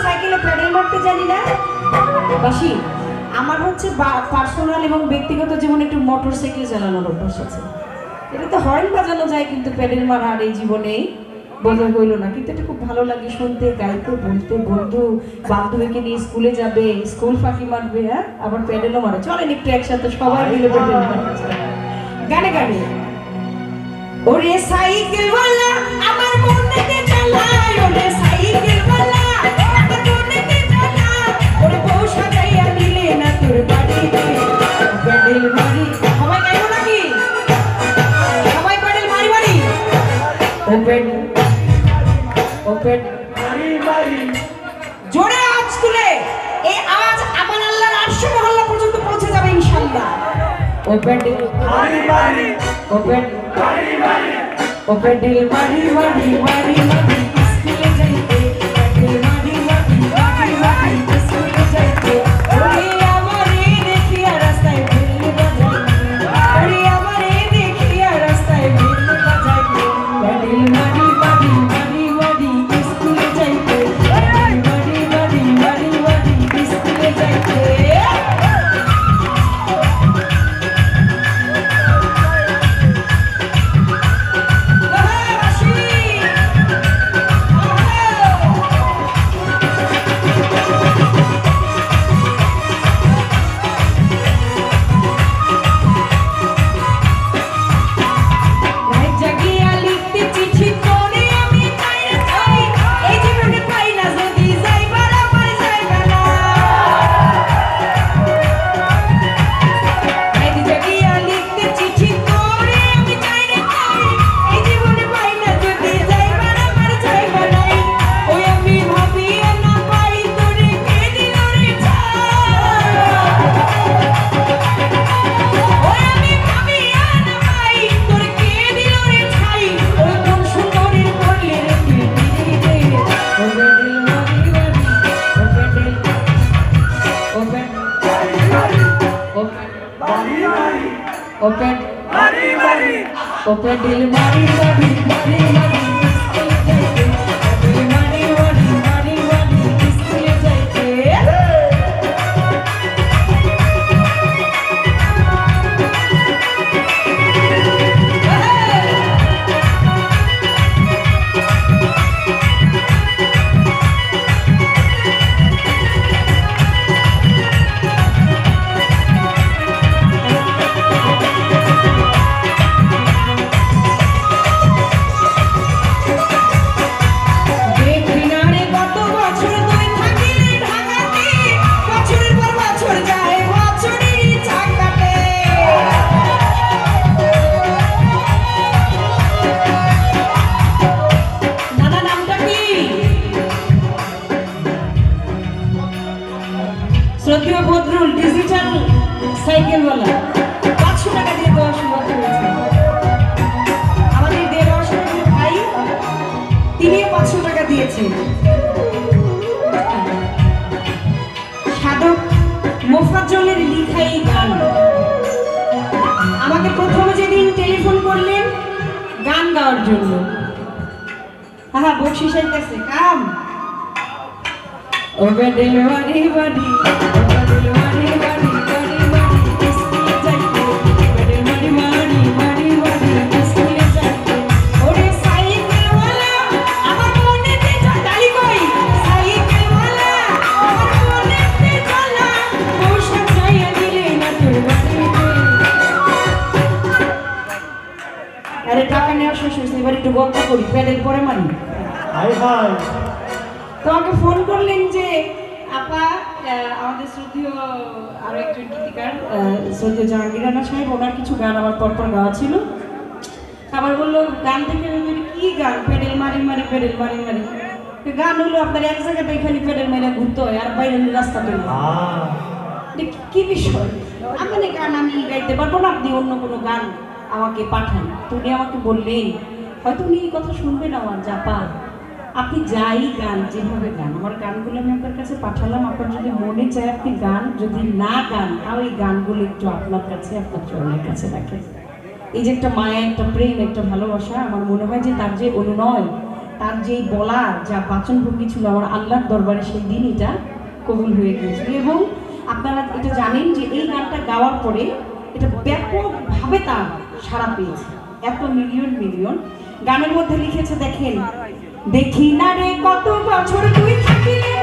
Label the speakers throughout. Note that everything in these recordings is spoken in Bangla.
Speaker 1: সাইকেলে প্যাডেল মারতে জানি না বাসি আমার হচ্ছে পার্সোনাল এবং ব্যক্তিগত জীবনে একটু মোটরসাইকেল চালানোর অভ্যাস আছে এটা তো হর্ন বাজানো যায় কিন্তু প্যাডেল মারা আর এই জীবনে বোঝা হইল না কিন্তু এটা খুব ভালো লাগে শুনতে গাইতে বলতে বন্ধু বান্ধবীকে নিয়ে স্কুলে যাবে স্কুল ফাঁকি মারবে হ্যাঁ আবার প্যাডেলও মারে চলেন একটু একসাথে সবাই মিলে প্যাডেল মারতে গানে গানে ওরে সাইকেলওয়ালা আমার মনেতে চালায় ওরে সাইকেলওয়ালা আমার মনেতে চালায় ওরে বউ সাজাইয়া দিলে না তোর বাড়িতে প্যাডেল মারি সবাই গাইবো নাকি সবাই প্যাডেল মারি মারি ওপেন ওপেন মারি মারি জোরে আওয়াজ তুলে এই আওয়াজ আমার আল্লাহর আরশে মহল্লা পর্যন্ত পৌঁছে যাবে ইনশাআল্লাহ ওপেন মারি মারি ওপেন মারি মারি ওপেন দিল মারি মারি মারি মারি স্কুলে যাইতে প্যাডেল মারি মারি মারি মারি স্কুলে যাইতে ওরে আমারে দেখিয়া রাস্তায় বেল বাজাই ওরে আমারে দেখিয়া রাস্তায় বেল বাজাই প্যাডেল মারি মারি মারি মারি স্কুলে যাইতে প্যাডেল মারি মারি মারি মারি স্কুলে যাইতে Open, mari mari, open dil mari mari mari mari, iskule jaite, dil mari mari mari mari, iskule jaite. শ্রদ্ধেয় বদরুল ডিজিটাল সাইকেলওয়ালা 500 টাকা দিয়ে দেওয়ার সৌভাগ্য হয়েছে আমাদের দেওয়ার ভাই তিনি 500 টাকা দিয়েছে সাধক মোফাজ্জলের লিখা এই গান আমাকে প্রথমে যেদিন টেলিফোন করলেন গান গাওয়ার জন্য হ্যাঁ বকশিস আইতেছে কাম ওবে ডেলিভারি বাড়ি ডেলিভারি বাড়ি বাড়ি বাড়ি স্কুলে যাইতে প্যাডেল মারি মারি মারি মারি স্কুলে যাইতে ওরে সাইকেলওয়ালা আমার মনেতে ডালি কই সাইকেলওয়ালা আমার মনেতে চলা বসে যাইয়া দিলে না তোর বাড়িতে আরে টাকা নেওয়া শেষ হয়েছে এবার একটু গল্প করি প্যাডেল পরে মারি হাই হাই তোমাকে ফোন করলেন যে আপা আমাদের শ্রদ্ধেয় আরো একজন গীতিকার শ্রদ্ধেয় জাহাঙ্গীর রানা সাহেব ওনার কিছু গান আমার পরপর গাওয়া ছিল আবার বললো গান থেকে কি গান প্যাডেল মারি মারি প্যাডেল মারি মারি গান হলো আপনার এক জায়গাতে এখানে প্যাডেল মেরে ঘুরতে হয় আর বাইরে রাস্তা পেল কি বিষয় আমি গান আমি গাইতে পারবো না আপনি অন্য কোনো গান আমাকে পাঠান তুমি আমাকে বললেন হয়তো উনি এই কথা শুনবেন আমার জাপা আপনি যাই গান যেভাবে গান আমার গানগুলো আমি আপনার কাছে পাঠালাম আপনার যদি মনে চায় আপনি গান যদি না গান তাও এই গানগুলো একটু আপনার কাছে আপনার চরণের কাছে রাখেন এই যে একটা মায়া একটা প্রেম একটা ভালোবাসা আমার মনে হয় যে তার যে অনুনয় তার যেই বলা যা বাচনভঙ্গি ছিল আমার আল্লাহর দরবারে সেই দিন এটা কবুল হয়ে গিয়েছিল। এবং আপনারা এটা জানেন যে এই গানটা গাওয়ার পরে এটা ব্যাপকভাবে তার সাড়া পেয়েছে, এত মিলিয়ন মিলিয়ন। গানের মধ্যে লিখেছে দেখেন, দেখি না রে কত বছর তুই থাকিলে,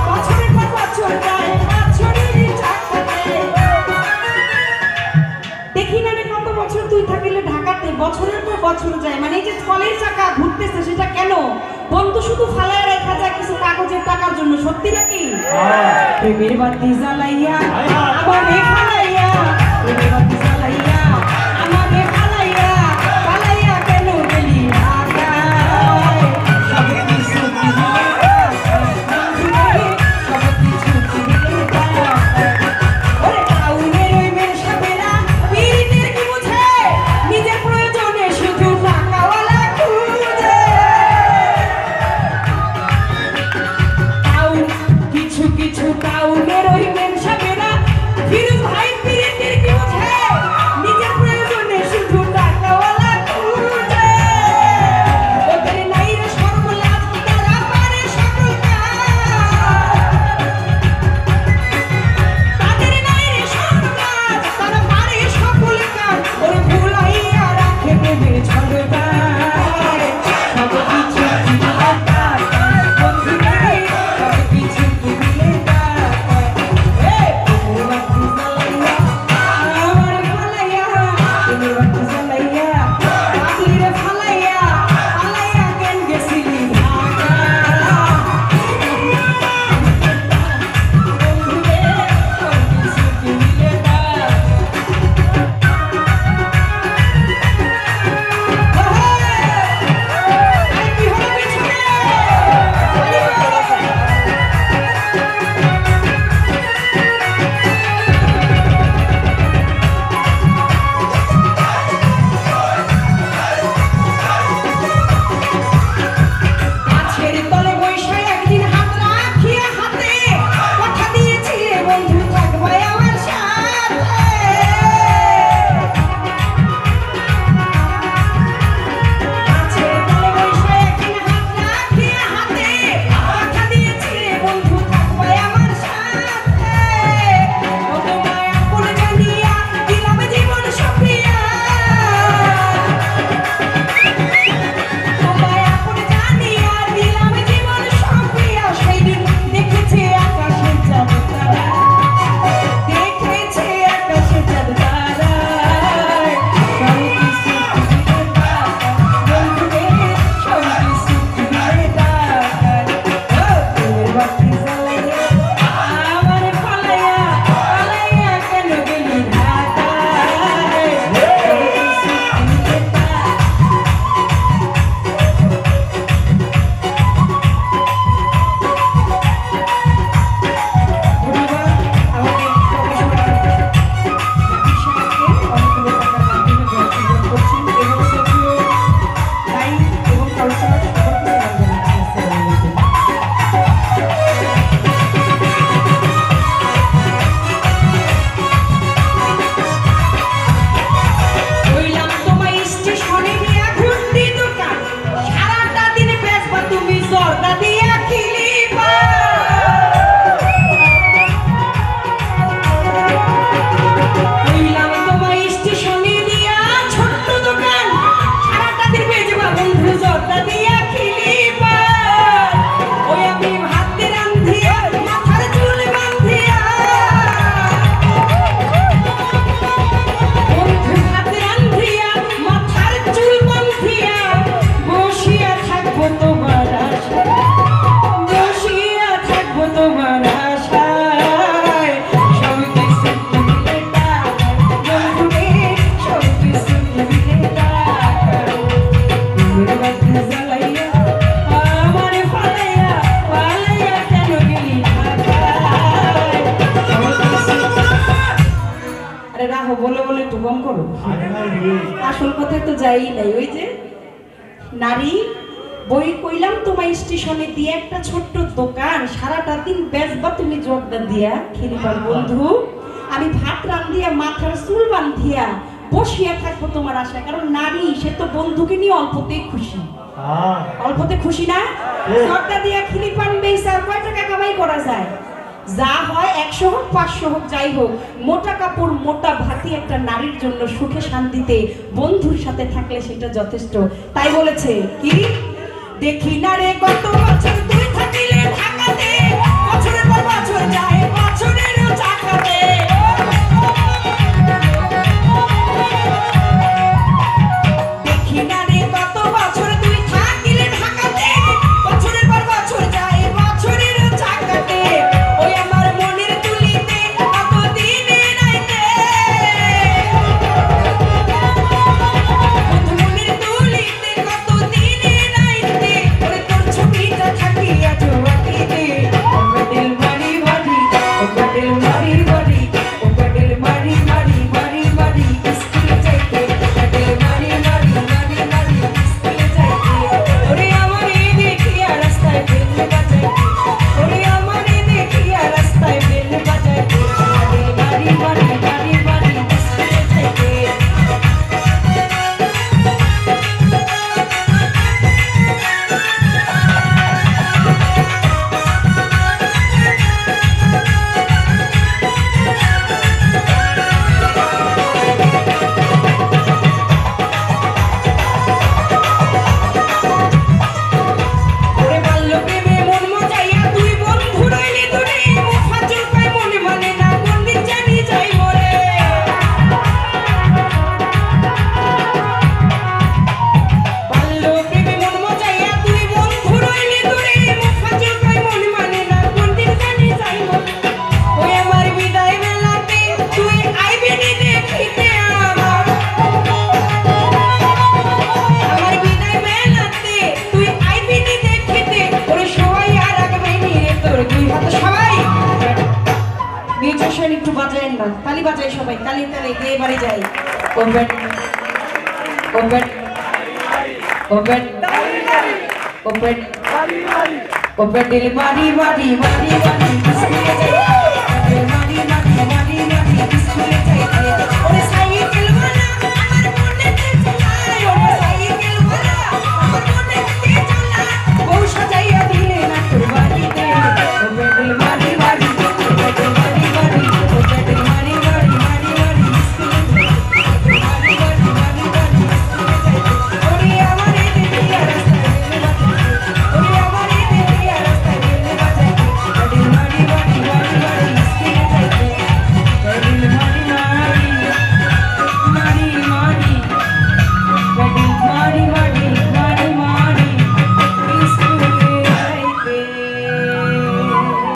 Speaker 1: বছরের পর বছর যায় বছরেরই ঢাকাতে। দেখি না রে কত বছর তুই থাকিলে ঢাকাতে, বছরের পর বছর যায়, মানে এই যে ফলের চাকা ঘুরতেছে সেটা কেন? বন্ধু শুধু ফালায় রেখা যায় কিছু কাগজের টাকার জন্য, সত্যি নাকি? প্রেমের বাতি জ্বালাইয়া আমারে ফালাইয়া, প্রেমের বাতি জ্বালাইয়া আমারে ফালাইয়া, ফালাইয়া কেন গেলি ঢাকায়? সব কিছু দিলে সব কিছু দিলে ওরে টাউনের ওই মেয়ের সাথেরা পীড়িতের কি বুঝে, নিজের প্রয়োজনে শুধু টাকাওয়ালা খুঁজে। টাউন কিছু কিছু টাউনের ওই মেয়ের সাথেরা ফিরোজ ভাই পীড়িতের কি বুঝে, নিজের প্রয়োজনে শুধু টাকাওয়ালা খুঁজে। ওদের নাই রে সর্বলাভ, তারা পারে সকল কাজ, তাদের নাই রে সর্বলাভ, তারা পারে সকল কাজ। ওরে ভুলাইয়া রাখে দেবে ছলদায়, সব কিছু দিলে তার বন্ধু নাই, সব কিছু দিলে তার। প্রেমের বাতি জ্বালাইয়া আমার ফালাইয়া, প্রেমের বাতি জ্বালাইয়া পাগলিরে ফালাইয়া, ফালাইয়া কেন গেছিলি ঢাকা? বন্ধুরে সব কিছু দিলে তার। আরে কি হলো পিছনে? গাছের তলে বইসা একদিন হাত রাখিয়া হাতে কথা দিয়েছিলে বন্ধু থাকবে আমার সাথে। গাছের তলে বইসা একদিন হাত রাখিয়া হাতে কথা দিয়েছিলে বন্ধু থাকবে আমার সাথে। কত মায়া করে জানিয়া দিলাম জীবন সপিয়া, তোমায় আপন জানিয়া দিলাম জীবন সপিয়া। সেই দিন দেখেছে আকাশে চাঁদ তারা, দেখেছে আকাশে চাঁদ তারা, সব কিছু দিলে টাকা, বন্ধুরে সব কিছু দিলে টাকা। প্রেমের বাতি জ্বালাইয়া আমার ফালাইয়া, ফালাইয়া কেন গেলি ঢাকায়? সব কিছু দিলে টাকা। ধন্যবাদ আমাদের প্রফেসর বিশালকে অনেকগুলো টাকার মাধ্যমে গ্রহণ করছেন এবং সক্রিয় লাইন এবং কালচার সবাইকে সালাম জানাচ্ছি। আসসালামু আলাইকুম। কইলাম তোমায় স্টেশনে নিয়া ঘুরতি দোকান, সারাটা দিন বেচবা তুমি জর্দা দিয়া খিলিবা। কইলাম তোমায় স্টেশনে নিয়া ছোট্ট দোকান, সারাটা দিন বেচবা বন্ধু জর্দা দিয়া খিলিবা। ওই আমি ভাত রান্ধিয়া মাথার চুল বান্ধিয়া, বন্ধু ভাত রান্ধিয়া মাথার চুল বান্ধিয়া, বসিয়া থাকবো তোমার আশায়, বসিয়া থাকবো তোমার আশায়। সব কিছু দিলে টাকা, বন্ধুরে সব কিছু দিলে টাকা। প্রেমের বাতি জ্বালাইয়া আমারে ফালাইয়া, ফালাইয়া কেন গেলি ঢাকায়? সব কিছু। আরে রাহো, বলে বলে একটু কম করো। আসল কথায় তো যাই নাই। ওই যে নারী বই কইলাম তোমায় স্টেশনে দিয়ে একটা ছোট্ট দোকান, সারাটা দিন বেচবা তুমি জর্দা দিয়া খিলিবার বন্ধু। আমি ভাত রান্ধিয়া মাথার চুল বান্ধিয়া বসিয়া থাকবো তোমার আশায়। কারণ নারী সে তো বন্ধুকে নিয়ে অল্পতেই খুশি। অল্পতে খুশি না? সরটা দিয়া খিলি পান বেইছে আর কয় টাকা কামাই করা যায়? যা হয় 100 হোক 500 হোক যাই হোক, মোটা কাপড় মোটা ভাতি একটা নারীর জন্য সুখে শান্তিতে বন্ধুর সাথে থাকলে সেটা যথেষ্ট। তাই বলেছে কি, দেখি না রে কত বছর তুই থাকিলে ঢাকাতে, বছরের পর বছর যায় বছরেরও চাকাতে। দেখি না রে কত বছর তুই থাকিলে ঢাকাতে, বছরের পর বছর যায় বছরেরও চাকাতে। ওই আমার মনের তুলিতে কত দিনে নাইতে, মনের তুলিতে কত দিনে নাইতে, ওরে তোর ছবিটা থাকিয়া জোয়াকিতে। ও দিল মারি মারি, ও দিল মারি মারি, ও দিল মারি মারি মারি মারি স্কুলে যাইতে, দিল মারি মারি মারি মারি স্কুলে যাইতে। ওরে আমারে দেখিয়া রাস্তায় বেল বাজাইতে, ওরে আমারে দেখিয়া রাস্তায় বেল বাজাইতে, দিল মারি মারি মারি মারি স্কুলে যাইতে। ওরে বাল্য প্রেমে মন মজাইয়া তুই বন্ধু রইলি দূরে, মুখ ফাজল পায় মনে মানে না কোন দিন জানি যাই মরে। বাল্য প্রেমে মন মজাইয়া তুই বন্ধু রইলি দূরে, মুখ ফাজল পায় মনে মানে না কোন দিন জানি যাই মরে। ওই আমার বিদায় বেলাতে তুই আইবি নি দেখিতে আমার, আমার বিদায় বেলাতে তুই আইবি নি দেখিতে। ওরে সবাই আর রাখবে নি রে তোর দুই হাত সবাই। মিউজিশিয়ান একটু বাজায়েন না, তালি বাজাই সবাই, তালি তালি দিয়ে বাড়ি যাই। Open open open open open দিল মারি মারি মারি মারি